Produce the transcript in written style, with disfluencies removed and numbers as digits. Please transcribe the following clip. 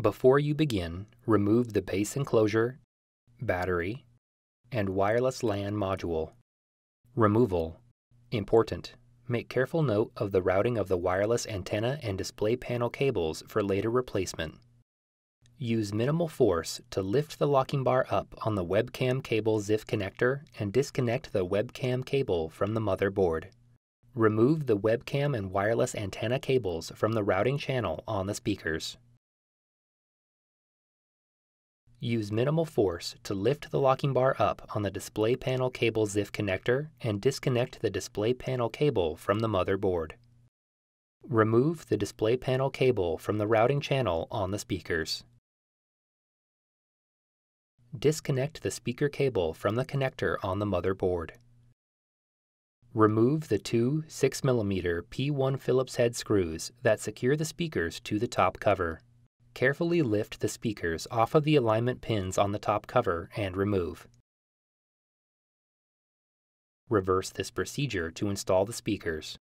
Before you begin, remove the base enclosure, battery, and wireless LAN module. Removal. Important. Make careful note of the routing of the wireless antenna and display panel cables for later replacement. Use minimal force to lift the locking bar up on the webcam cable ZIF connector and disconnect the webcam cable from the motherboard. Remove the webcam and wireless antenna cables from the routing channel on the speakers. Use minimal force to lift the locking bar up on the display panel cable ZIF connector and disconnect the display panel cable from the motherboard. Remove the display panel cable from the routing channel on the speakers. Disconnect the speaker cable from the connector on the motherboard. Remove the two 6mm P1 Phillips head screws that secure the speakers to the top cover. Carefully lift the speakers off of the alignment pins on the top cover and remove. Reverse this procedure to install the speakers.